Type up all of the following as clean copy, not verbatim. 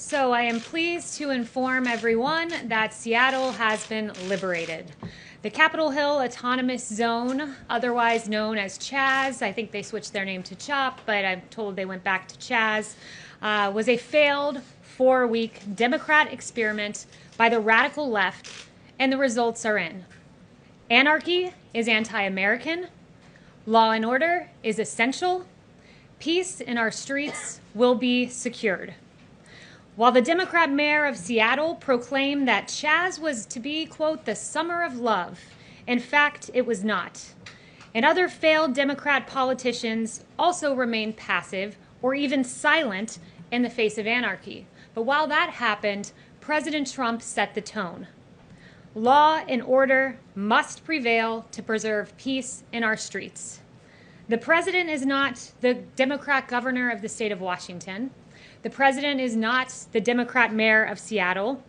So I am pleased to inform everyone that Seattle has been liberated. The Capitol Hill Autonomous Zone, otherwise known as CHAZ, I think they switched their name to CHOP, but I'm told they went back to CHAZ, was a failed 4-week Democrat experiment by the radical left, and the results are in. Anarchy is anti-American. Law and order is essential. Peace in our streets will be secured. While the Democrat mayor of Seattle proclaimed that CHAZ was to be, quote, the summer of love, in fact, it was not. And other failed Democrat politicians also remained passive or even silent in the face of anarchy. But while that happened, President Trump set the tone. Law and order must prevail to preserve peace in our streets. The president is not the Democrat governor of the state of Washington. The president is not the Democrat mayor of Seattle.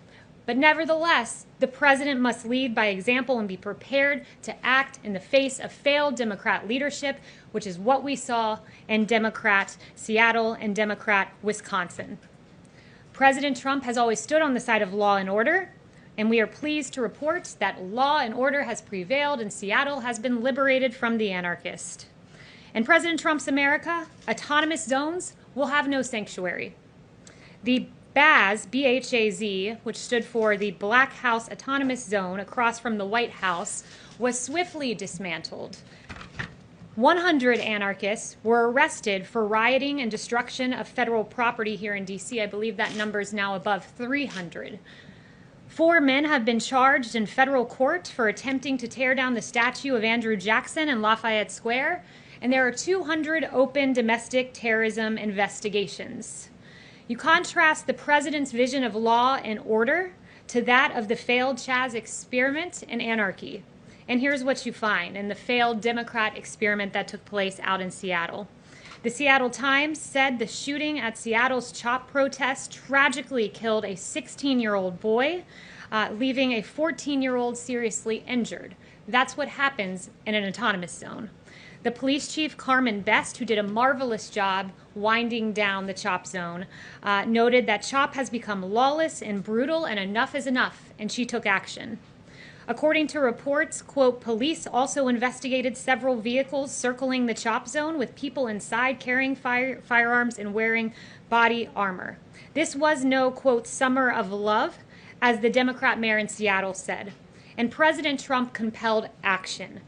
But nevertheless, the president must lead by example and be prepared to act in the face of failed Democrat leadership, which is what we saw in Democrat Seattle and Democrat Wisconsin. President Trump has always stood on the side of law and order, and we are pleased to report that law and order has prevailed and Seattle has been liberated from the anarchists. In President Trump's America, autonomous zones will have no sanctuary. The BAZ, B-H-A-Z, which stood for the Black House Autonomous Zone across from the White House, was swiftly dismantled. 100 anarchists were arrested for rioting and destruction of federal property here in D.C. I believe that number is now above 300. 4 men have been charged in federal court for attempting to tear down the statue of Andrew Jackson in Lafayette Square, and there are 200 open domestic terrorism investigations. You contrast the president's vision of law and order to that of the failed CHAZ experiment and anarchy. And here's what you find in the failed Democrat experiment that took place out in Seattle. The Seattle Times said the shooting at Seattle's CHOP protest tragically killed a 16-year-old boy, leaving a 14-year-old seriously injured. That's what happens in an autonomous zone. The police chief, Carmen Best, who did a marvelous job winding down the CHOP zone, noted that CHOP has become lawless and brutal and enough is enough, and she took action. According to reports, quote, police also investigated several vehicles circling the CHOP zone with people inside carrying firearms and wearing body armor. This was no, quote, summer of love, as the Democrat mayor in Seattle said. And President Trump compelled action.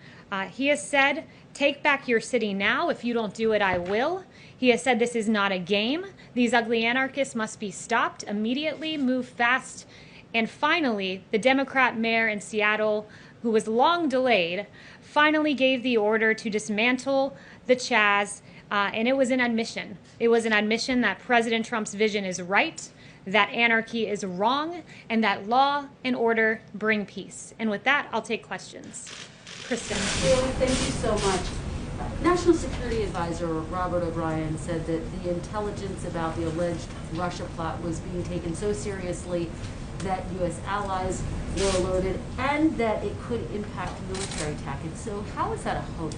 He has said, take back your city now. If you don't do it, I will. He has said this is not a game. These ugly anarchists must be stopped immediately, move fast. And finally, the Democrat mayor in Seattle, who was long delayed, finally gave the order to dismantle the CHAZ, and it was an admission. It was an admission that President Trump's vision is right, that anarchy is wrong, and that law and order bring peace. And with that, I'll take questions. Kristen. Kayleigh, thank you so much. National Security Advisor Robert O'Brien said that the intelligence about the alleged Russia plot was being taken so seriously that U.S. allies were alerted and that it could impact military tactics. So how is that a hoax?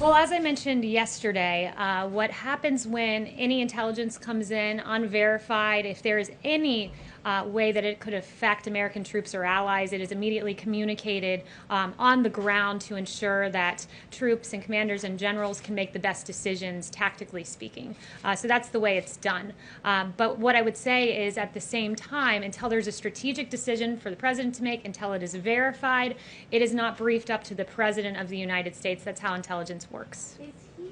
Well, as I mentioned yesterday, what happens when any intelligence comes in unverified, if there is any way that it could affect American troops or allies, it is immediately communicated on the ground to ensure that troops and commanders and generals can make the best decisions, tactically speaking. So that's the way it's done. But what I would say is at the same time, until there's a strategic decision for the president to make, until it is verified, it is not briefed up to the president of the United States. That's how intelligence works. Is he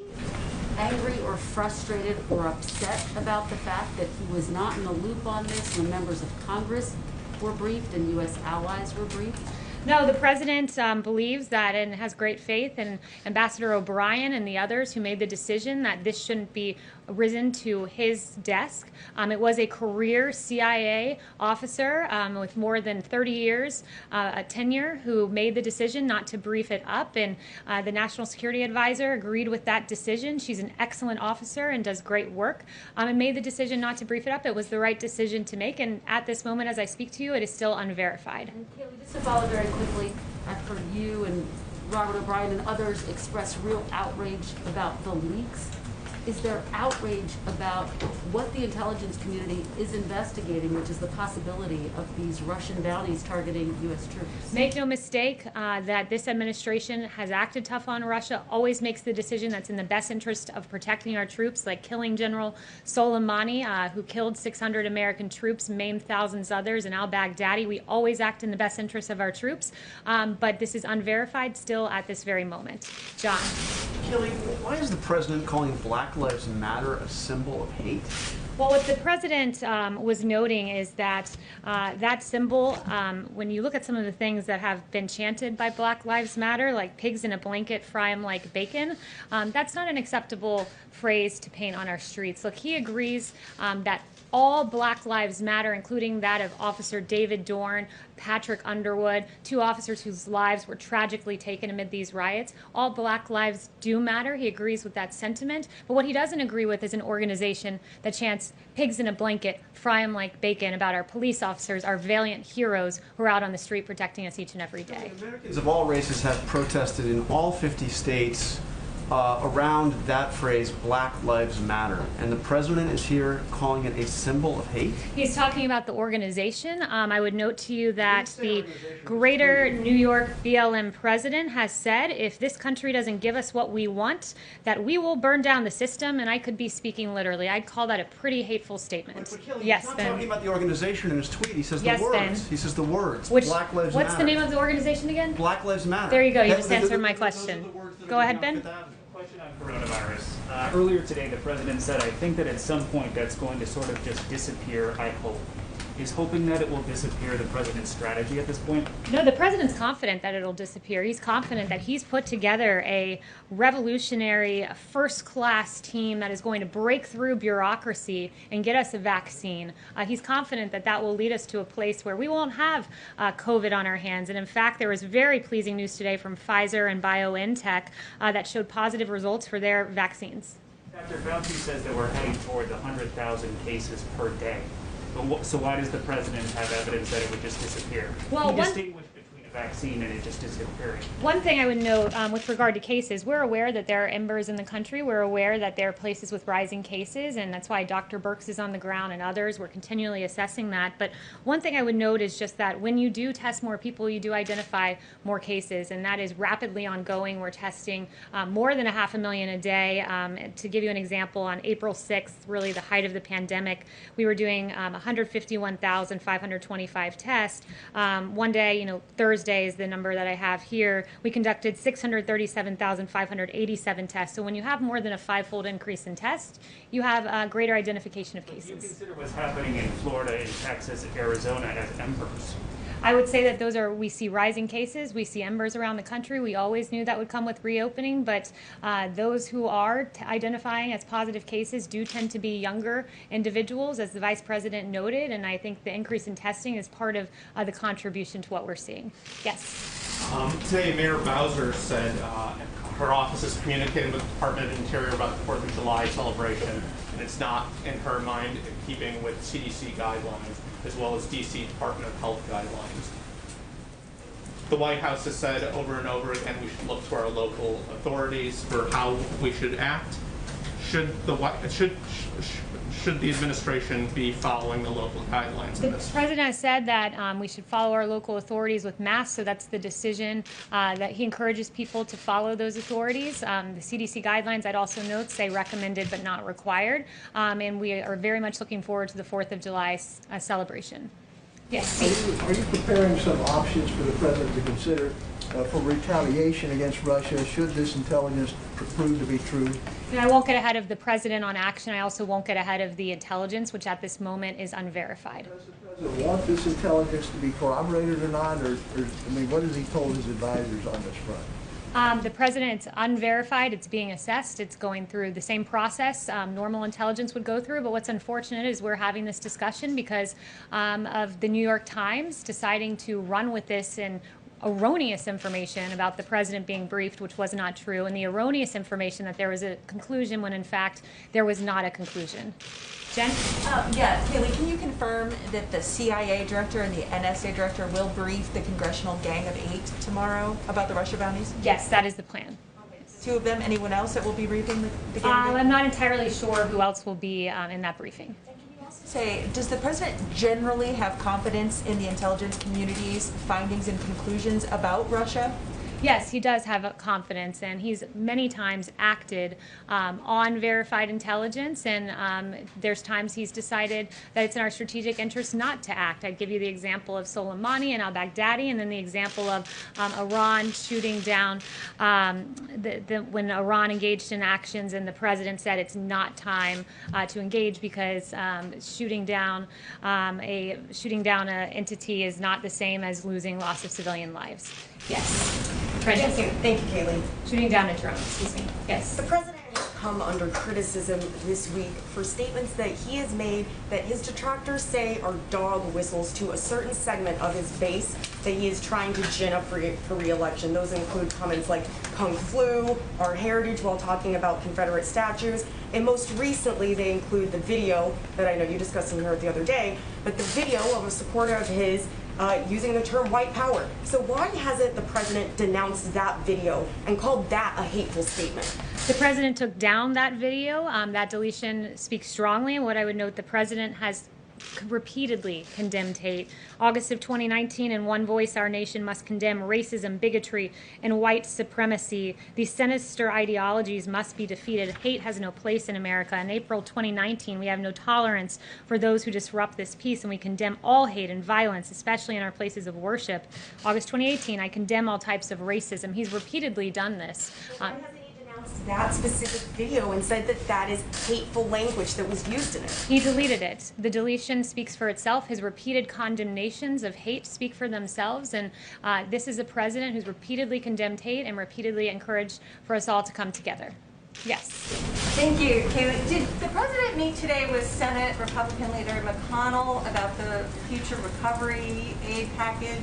angry or frustrated or upset about the fact that he was not in the loop on this when members of Congress were briefed and U.S. allies were briefed? No, the president believes that and has great faith in Ambassador O'Brien and the others who made the decision that this shouldn't be risen to his desk. It was a career CIA officer with more than 30 years tenure who made the decision not to brief it up, and the National Security Advisor agreed with that decision. She's an excellent officer and does great work, and made the decision not to brief it up. It was the right decision to make, and at this moment as I speak to you, it is still unverified. And Kayleigh, just to follow very quickly, I've heard you and Robert O'Brien and others express real outrage about the leaks. is there outrage about what the intelligence community is investigating, which is the possibility of these Russian bounties targeting U.S. troops? Make no mistake that this administration has acted tough on Russia, always makes the decision that's in the best interest of protecting our troops, like killing General Soleimani, who killed 600 American troops, maimed thousands others in al-Baghdadi. We always act in the best interest of our troops, but this is unverified still at this very moment. John. Kayleigh, why is the president calling Black Lives Matter a symbol of hate? Well, what the president was noting is that that symbol, when you look at some of the things that have been chanted by Black Lives Matter, like pigs in a blanket, fry 'em like bacon, that's not an acceptable phrase to paint on our streets. Look, he agrees that all Black Lives Matter, including that of Officer David Dorn, Patrick Underwood, 2 officers whose lives were tragically taken amid these riots. All Black lives do matter. He agrees with that sentiment. But what he doesn't agree with is an organization that chants pigs in a blanket, fry 'em like bacon about our police officers, our valiant heroes who are out on the street protecting us each and every day. Americans of all races have protested in all 50 states around that phrase, Black Lives Matter, and the president is here calling it a symbol of hate? He's talking about the organization. I would note to you that the Greater New York BLM president has said if this country doesn't give us what we want, that we will burn down the system, and I could be speaking literally. I'd call that a pretty hateful statement. But Kayleigh, Yes, he's not Ben. talking about the organization in his tweet. He says Yes, the words. Ben. He says the words. Which, Black Lives Matter. what's the name of the organization again? Black Lives Matter. There you go. You just Those are answered the- my those are question. the words that Go are ahead, being Ben. on Fifth Avenue. Question on coronavirus. Earlier today, the president said, I think that at some point that's going to sort of just disappear, I hope. Is hoping that it will disappear the president's strategy at this point? No, the president's confident that it'll disappear. He's confident that he's put together a revolutionary, first-class team that is going to break through bureaucracy and get us a vaccine. He's confident that that will lead us to a place where we won't have COVID on our hands. And in fact, there was very pleasing news today from Pfizer and BioNTech that showed positive results for their vaccines. Dr. Fauci says that we're heading toward the 100,000 cases per day. But so why does the president have evidence that it would just disappear? Well, he distinguished between a vaccine and it just disappearing. One thing I would note with regard to cases, we're aware that there are embers in the country. We're aware that there are places with rising cases, and that's why Dr. Birx is on the ground and others. We're continually assessing that. But one thing I would note is just that when you do test more people, you do identify more cases, and that is rapidly ongoing. We're testing more than 500,000 a day. To give you an example, on April 6th, really the height of the pandemic, we were doing 151,525 tests. One day, Thursday is the number that I have here. We conducted 637,587 tests. So when you have more than a 5-fold increase in tests, you have a greater identification of cases. Do you consider what's happening in Florida, in Texas, Arizona as embers? I would say that we see rising cases, we see embers around the country. We always knew that would come with reopening, but those who are identifying as positive cases do tend to be younger individuals, as the vice president noted, and I think the increase in testing is part of the contribution to what we're seeing. Yes? Today, Mayor Bowser said her office is communicating with the Department of Interior about the 4th of July celebration, and it's not, in her mind, in keeping with CDC guidelines, as well as DC Department of Health guidelines. The White House has said over and over again we should look to our local authorities for how we should act. Should the administration be following the local guidelines in The this? president has said that we should follow our local authorities with masks, so that's the decision that he encourages people to follow those authorities. The CDC guidelines, I'd also note, say recommended but not required, and we are very much looking forward to the 4th of July celebration. Yes. Are you preparing some options for the president to consider for retaliation against Russia should this intelligence prove to be true? And I won't get ahead of the president on action. I also won't get ahead of the intelligence, which at this moment is unverified. Does the president want this intelligence to be corroborated or not? Or what has he told his advisors on this front? The president, it's unverified, it's being assessed, it's going through the same process normal intelligence would go through, but what's unfortunate is we're having this discussion because of the New York Times deciding to run with this and erroneous information about the president being briefed, which was not true, and the erroneous information that there was a conclusion when in fact there was not a conclusion. Jen? Yeah, Kayleigh, can you confirm that the CIA director and the NSA director will brief the Congressional Gang of 8 tomorrow about the Russia bounties? Yes, that is the plan. Two of them. Anyone else that will be briefing the candidate? I'm not entirely sure who else will be in that briefing. Say, does the president generally have confidence in the intelligence community's findings and conclusions about Russia? Yes, he does have confidence, and he's many times acted on verified intelligence, and there's times he's decided that it's in our strategic interest not to act. I'd give you the example of Soleimani and al-Baghdadi, and then the example of Iran shooting down, when Iran engaged in actions and the president said it's not time to engage because shooting down an entity is not the same as losing loss of civilian lives. Yes. Thank you. Thank you, Kayleigh. Shooting down a drone, excuse me. Yes. The president has come under criticism this week for statements that he has made that his detractors say are dog whistles to a certain segment of his base that he is trying to gin up for re-election. Those include comments like Kung Flu, our heritage, while talking about Confederate statues. And most recently, they include the video that I know you discussed in here the other day, but the video of a supporter of his using the term white power. So why hasn't the president denounced that video and called that a hateful statement? The president took down that video. That deletion speaks strongly. And what I would note, the president has repeatedly condemned hate. August of 2019, in one voice, our nation must condemn racism, bigotry, and white supremacy. These sinister ideologies must be defeated. Hate has no place in America. In April 2019, we have no tolerance for those who disrupt this peace, and we condemn all hate and violence, especially in our places of worship. August 2018, I condemn all types of racism. He's repeatedly done this. That specific video and said that that is hateful language that was used in it. He deleted it. The deletion speaks for itself. His repeated condemnations of hate speak for themselves, and this is a president who's repeatedly condemned hate and repeatedly encouraged for us all to come together. Yes. Thank you, Kayleigh. Did the president meet today with Senate Republican leader McConnell about the future recovery aid package?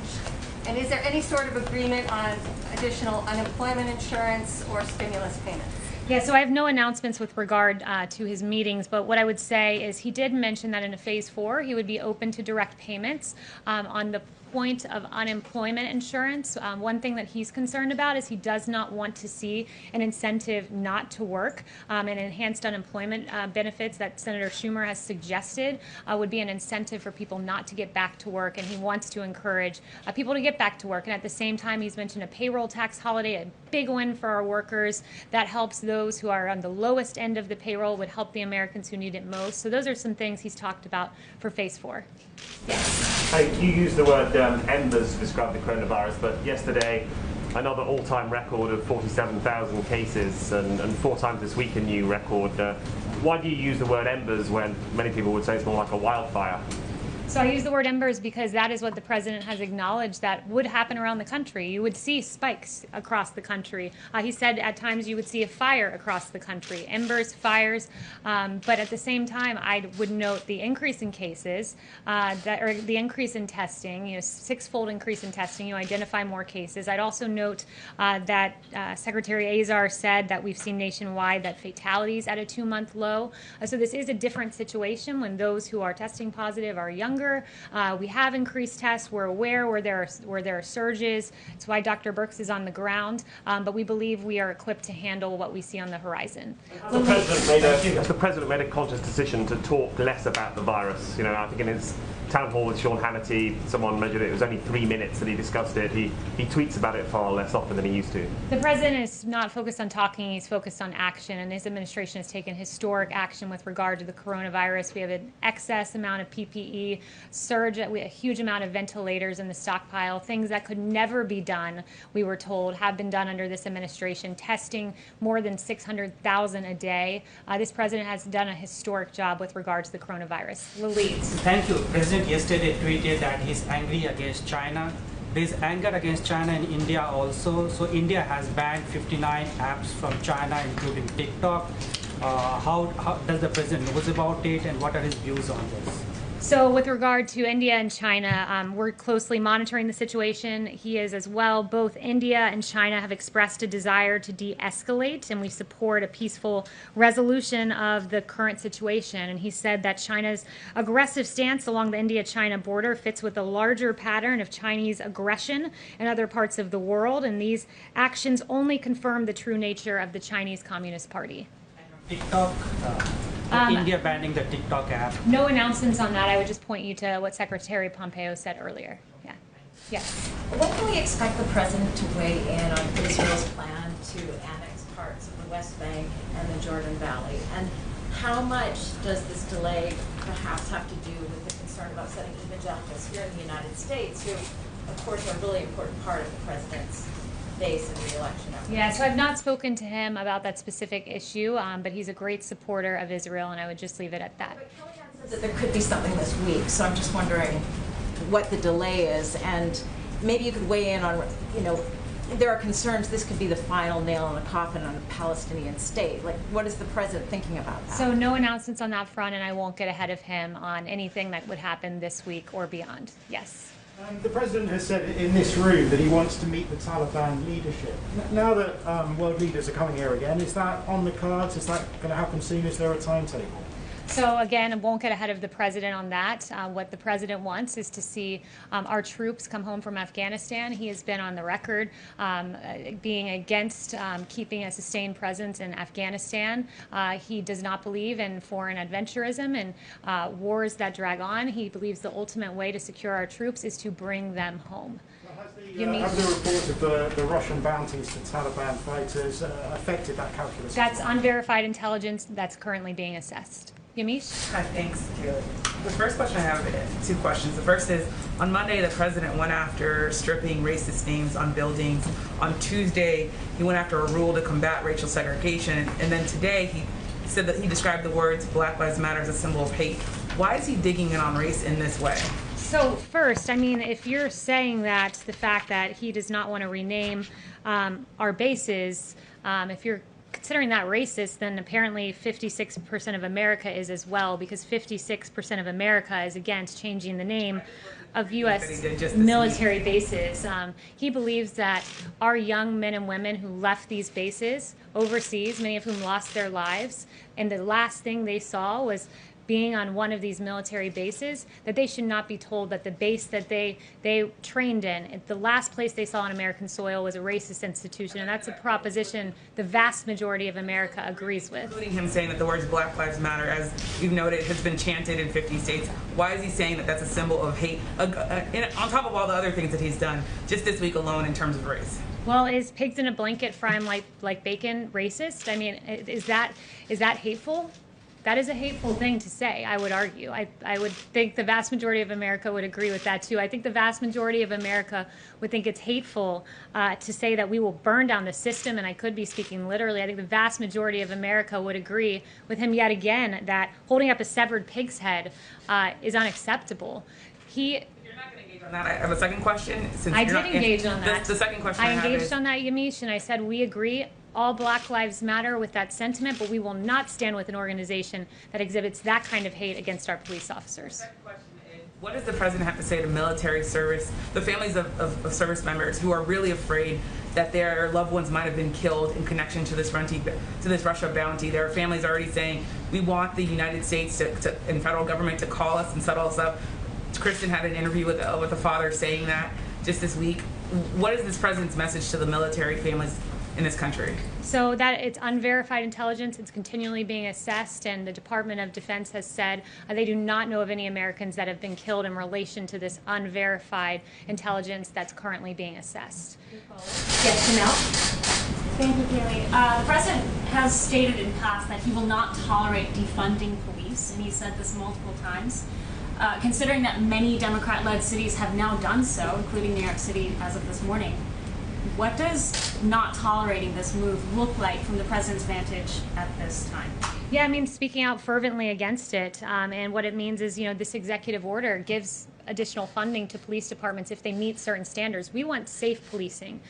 And is there any sort of agreement on additional unemployment insurance or stimulus payments? Yeah, so I have no announcements with regard to his meetings, but what I would say is he did mention that in a phase 4 he would be open to direct payments on the point of unemployment insurance. One thing that he's concerned about is he does not want to see an incentive not to work, and enhanced unemployment benefits that Senator Schumer has suggested would be an incentive for people not to get back to work, and he wants to encourage people to get back to work. And at the same time, he's mentioned a payroll tax holiday, a big one for our workers that helps those who are on the lowest end of the payroll, would help the Americans who need it most. So those are some things he's talked about for phase 4. Yes. You used the word embers to describe the coronavirus, but yesterday another all-time record of 47,000 cases and 4 times this week a new record. Why do you use the word embers when many people would say it's more like a wildfire? So I use the word embers because that is what the president has acknowledged that would happen around the country. You would see spikes across the country. He said at times you would see a fire across the country, embers, fires. But at the same time, I would note the increase in cases, or the increase in testing, 6-fold increase in testing. You identify more cases. I'd also note that Secretary Azar said that we've seen nationwide that fatalities at a 2-month low. So this is a different situation when those who are testing positive are younger. We have increased tests. We're aware where there are surges. It's why Dr. Birx is on the ground. But we believe we are equipped to handle what we see on the horizon. Has the president made a conscious decision to talk less about the virus? I think in his town hall with Sean Hannity, someone measured it was only 3 minutes that he discussed it. He tweets about it far less often than he used to. The president is not focused on talking, he's focused on action, and his administration has taken historic action with regard to the coronavirus. We have an excess amount of PPE, surge, we have a huge amount of ventilators in the stockpile, things that could never be done, we were told, have been done under this administration, testing more than 600,000 a day. This president has done a historic job with regard to the coronavirus. Lalise. Thank you. President yesterday tweeted that he's angry against China. There's anger against China in India also. So India has banned 59 apps from China, including TikTok. How does the president knows about it, and what are his views on this? So with regard to India and China, we're closely monitoring the situation. He is as well. Both India and China have expressed a desire to de-escalate, and we support a peaceful resolution of the current situation. And he said that China's aggressive stance along the India-China border fits with a larger pattern of Chinese aggression in other parts of the world, and these actions only confirm the true nature of the Chinese Communist Party. TikTok, India banning the TikTok app. No announcements on that. I would just point you to what Secretary Pompeo said earlier. Yeah. Yes. When can we expect the president to weigh in on Israel's plan to annex parts of the West Bank and the Jordan Valley? And how much does this delay perhaps have to do with the concern about setting evangelicals here in the United States, who, of course, are a really important part of the president's base in the election effort? Yeah, so I've not spoken to him about that specific issue, but he's a great supporter of Israel, and I would just leave it at that. But Kayleigh said that there could be something this week, so I'm just wondering what the delay is, and maybe you could weigh in on, there are concerns this could be the final nail in the coffin on a Palestinian state. Like, what is the president thinking about that? So no announcements on that front, and I won't get ahead of him on anything that would happen this week or beyond. Yes. The president has said in this room that he wants to meet the Taliban leadership. Now that world leaders are coming here again, is that on the cards? Is that going to happen soon? Is there a timetable? So again, I won't get ahead of the president on that. What the president wants is to see our troops come home from Afghanistan. He has been on the record being against keeping a sustained presence in Afghanistan. He does not believe in foreign adventurism and wars that drag on. He believes the ultimate way to secure our troops is to bring them home. Have the reports of the Russian bounties to Taliban fighters affected that calculus? That's unverified intelligence that's currently being assessed. Yamish? Hi, thanks, Kayleigh. The first question I have is two questions. The first is, on Monday, the president went after stripping racist names on buildings. On Tuesday, he went after a rule to combat racial segregation. And then today, he said that he described the words Black Lives Matter as a symbol of hate. Why is he digging in on race in this way? So first, I mean, if you're saying that the fact that he does not want to rename our bases, if you're considering that racist, then apparently 56% of America is as well, because 56% of America is against changing the name of U.S. military bases. He believes that our young men and women who left these bases overseas, many of whom lost their lives, and the last thing they saw was being on one of these military bases, that they should not be told that the base that they trained in, the last place they saw on American soil, was a racist institution, and that's a proposition the vast majority of America agrees with. Including him saying that the words Black Lives Matter, as you've noted, has been chanted in 50 states. Why is he saying that that's a symbol of hate, on top of all the other things that he's done, just this week alone in terms of race? Well, is pigs in a blanket frying like bacon racist? I mean, is that hateful? That is a hateful thing to say, I would argue. I would think the vast majority of America would agree with that, too. I think the vast majority of America would think it's hateful to say that we will burn down the system, and I could be speaking literally. I think the vast majority of America would agree with him yet again that holding up a severed pig's head is unacceptable. You're not going to engage on that. I have a second question. I did engage on that. The second question I engaged on that, Yamish, and I said we agree. All Black Lives Matter with that sentiment, but we will not stand with an organization that exhibits that kind of hate against our police officers. The second question is, what does the president have to say to military service, the families of service members who are really afraid that their loved ones might have been killed in connection to this Russia bounty? There are families already saying, we want the United States and federal government to call us and settle us up. Kristen had an interview with the father saying that just this week. What is this president's message to the military families in this country? So that it's unverified intelligence. It's continually being assessed, and the Department of Defense has said they do not know of any Americans that have been killed in relation to this unverified intelligence that's currently being assessed. Yes, Janelle? Thank you, Kayleigh. The president has stated in past that he will not tolerate defunding police, and he said this multiple times. Considering that many Democrat-led cities have now done so, including New York City as of this morning, what does not tolerating this move look like from the president's vantage at this time? Yeah, I mean, speaking out fervently against it, and what it means is, this executive order gives additional funding to police departments if they meet certain standards. We want safe policing.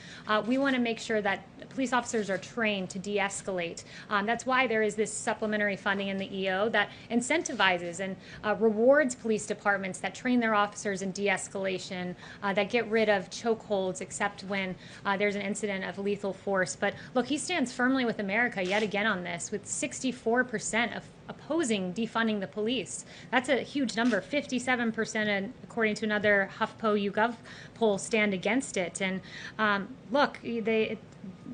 We want to make sure that police officers are trained to de-escalate. That's why there is this supplementary funding in the EO that incentivizes and rewards police departments that train their officers in de-escalation, that get rid of chokeholds except when there's an incident of lethal force. But look, he stands firmly with America yet again on this, with 64% of opposing defunding the police. That's a huge number. 57%, according to another HuffPo YouGov poll, stand against it. And look,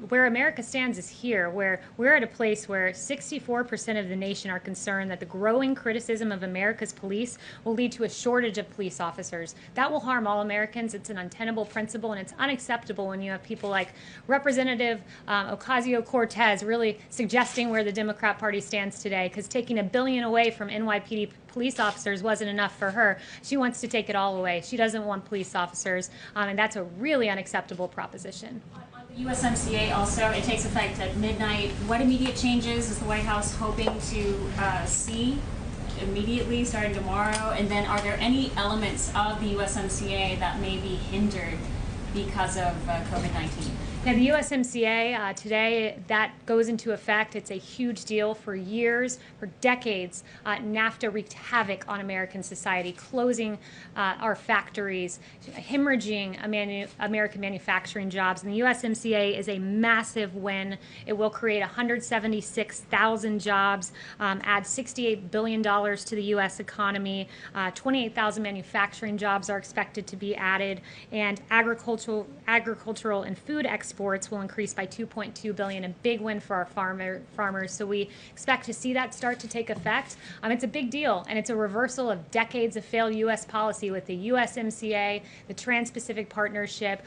where America stands is here, where we're at a place where 64% of the nation are concerned that the growing criticism of America's police will lead to a shortage of police officers. That will harm all Americans. It's an untenable principle, and it's unacceptable when you have people like Representative Ocasio-Cortez really suggesting where the Democrat Party stands today, because taking $1 billion away from NYPD police officers wasn't enough for her. She wants to take it all away. She doesn't want police officers, and that's a really unacceptable proposition. USMCA also, it takes effect at midnight. What immediate changes is the White House hoping to see immediately starting tomorrow? And then are there any elements of the USMCA that may be hindered because of COVID-19? Now, the USMCA, today, that goes into effect. It's a huge deal. For years, for decades, NAFTA wreaked havoc on American society, closing our factories, hemorrhaging American manufacturing jobs. And the USMCA is a massive win. It will create 176,000 jobs, add $68 billion to the U.S. economy. 28,000 manufacturing jobs are expected to be added, and agricultural and food exports will increase by $2.2 billion, a big win for our farmers. So we expect to see that start to take effect. It's a big deal, and it's a reversal of decades of failed U.S. policy with the USMCA, the Trans-Pacific Partnership,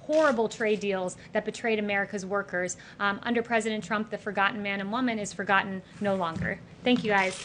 horrible trade deals that betrayed America's workers. Under President Trump, the forgotten man and woman is forgotten no longer. Thank you, guys.